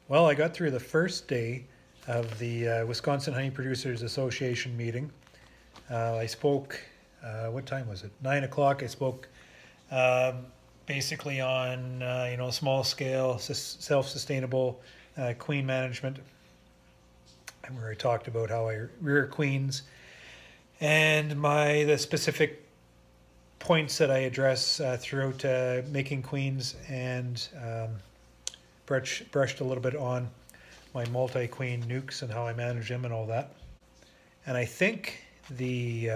Well, I got through the first day of the Wisconsin Honey Producers Association meeting. I spoke, what time was it? 9 o'clock. I spoke basically on, small scale, self-sustainable queen management, where I talked about how I rear queens and the specific points that I address throughout making queens, and brushed a little bit on my multi-queen nukes and how I manage them and all that. And I think the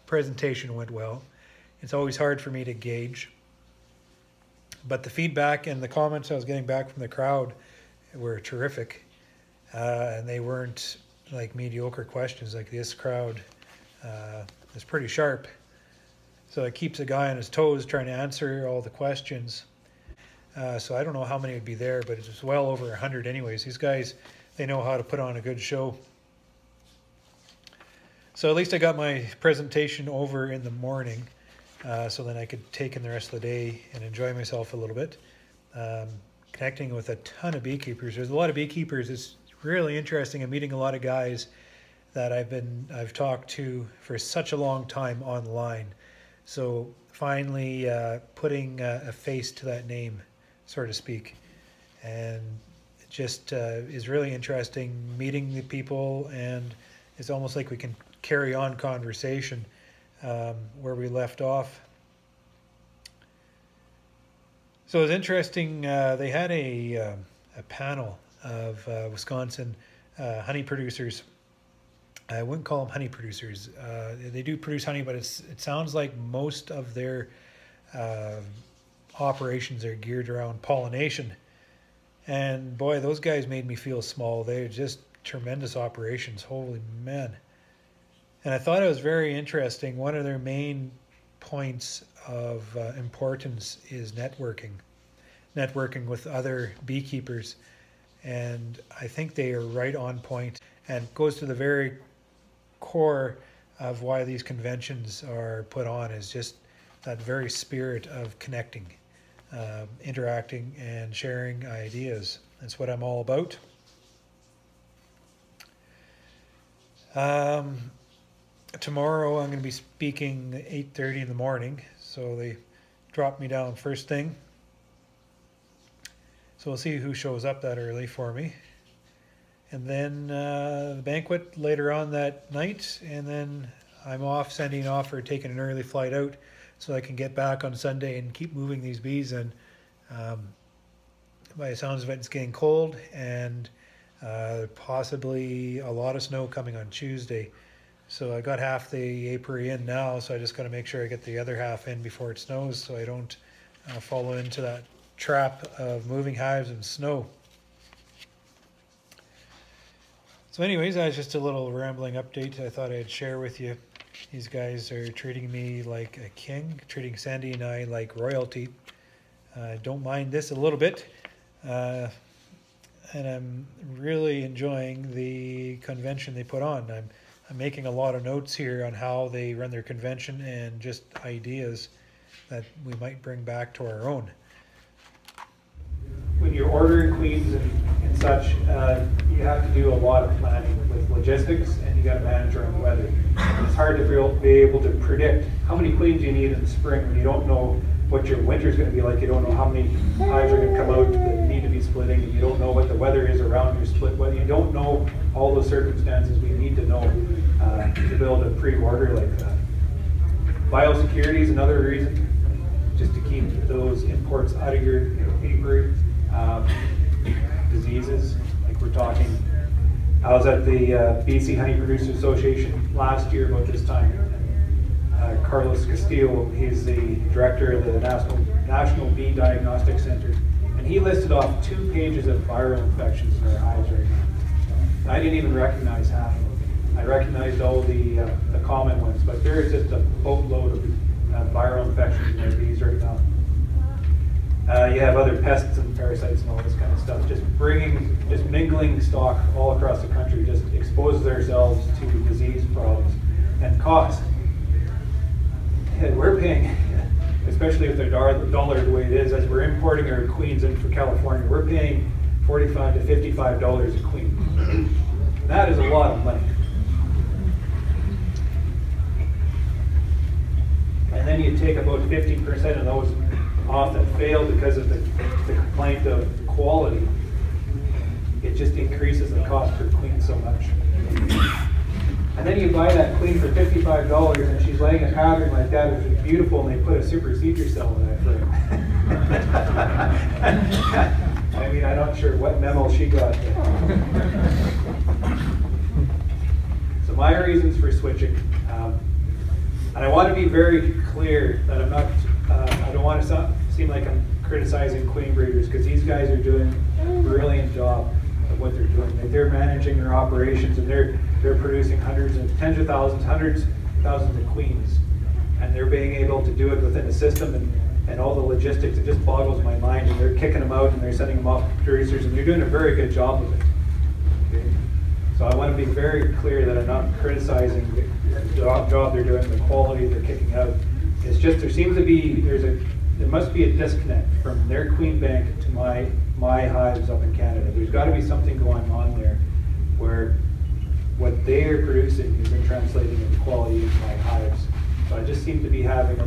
presentation went well. It's always hard for me to gauge, but the feedback and the comments I was getting back from the crowd were terrific, and they weren't like mediocre questions. Like, this crowd is pretty sharp, so it keeps a guy on his toes trying to answer all the questions. So I don't know how many would be there, but it's well over 100 anyways. These guys, they know how to put on a good show. So at least I got my presentation over in the morning, so then I could take in the rest of the day and enjoy myself a little bit. Connecting with a ton of beekeepers. There's a lot of beekeepers. It's really interesting. I'm meeting a lot of guys that I've talked to for such a long time online. So finally putting a face to that name, so to speak. And it just is really interesting meeting the people, and it's almost like we can carry on conversation where we left off. So it was interesting. They had a panel of Wisconsin honey producers. I wouldn't call them honey producers. They do produce honey, but it sounds like most of their operations are geared around pollination. And boy, those guys made me feel small. They're just tremendous operations. Holy man. And I thought it was very interesting. One of their main points of importance is networking with other beekeepers. And I think they are right on point, and goes to the very core of why these conventions are put on, is just that very spirit of connecting, interacting and sharing ideas. That's what I'm all about. Tomorrow I'm going to be speaking at 8:30 in the morning, so they dropped me down first thing. So we'll see who shows up that early for me. And then the banquet later on that night, and then I'm sending off or taking an early flight out so I can get back on Sunday and keep moving these bees. And by the sounds of it, it's getting cold, and possibly a lot of snow coming on Tuesday. So I got half the apiary in now, so I just got to make sure I get the other half in before it snows, so I don't fall into that trap of moving hives and snow. So anyways, that was just a little rambling update I thought I'd share with you. These guys are treating me like a king, treating Sandy and I like royalty. I don't mind this a little bit. And I'm really enjoying the convention they put on. I'm making a lot of notes here on how they run their convention, and just ideas that we might bring back to our own. When you're ordering queens and such, you have to do a lot of planning with logistics, and you got to manage your own weather. And it's hard to be able to predict how many queens you need in the spring when you don't know what your winter is going to be like. You don't know how many hives are going to come out that need to be splitting, and you don't know what the weather is around your split weather. You don't know all those circumstances we need to know to be able to pre-order like that. Biosecurity is another reason, just to keep those imports out of your apiary. Diseases, like we're talking. I was at the BC Honey Producers Association last year about this time. Carlos Castillo, he's the director of the National Bee Diagnostic Center, and he listed off 2 pages of viral infections in our hives right now. I didn't even recognize half of them. I recognized all the common ones, but there is just a boatload of viral infections in our bees right now. You have other pests and parasites and all this kind of stuff. Just mingling stock all across the country just exposes ourselves to disease problems and cost. And we're paying, especially with the dollar the way it is, as we're importing our queens in from California, we're paying $45 to $55 a queen. That is a lot of money. And then you take about 50% of those off that fail because of the complaint of quality. It just increases the cost per queen so much. And then you buy that queen for $55 and she's laying a pattern like that, which is beautiful, and they put a supersedure cell in that frame. I mean, I'm not sure what memo she got there. So my reasons for switching, and I want to be very clear that I'm not, I don't want to seem like I'm criticizing queen breeders, because these guys are doing a brilliant job of what they're doing. Like, they're managing their operations, and they're producing tens of thousands, hundreds of thousands of queens, and they're being able to do it within a system and all the logistics. It just boggles my mind. And they're kicking them out and they're sending them off to producers, and they're doing a very good job of it. Okay? So I want to be very clear that I'm not criticizing the job they're doing, the quality they're kicking out. It's just there seems to be there must be a disconnect from their queen bank to my hives up in Canada. There's got to be something going on there where what they are producing isn't translating into quality in my hives. So I just seem to be having a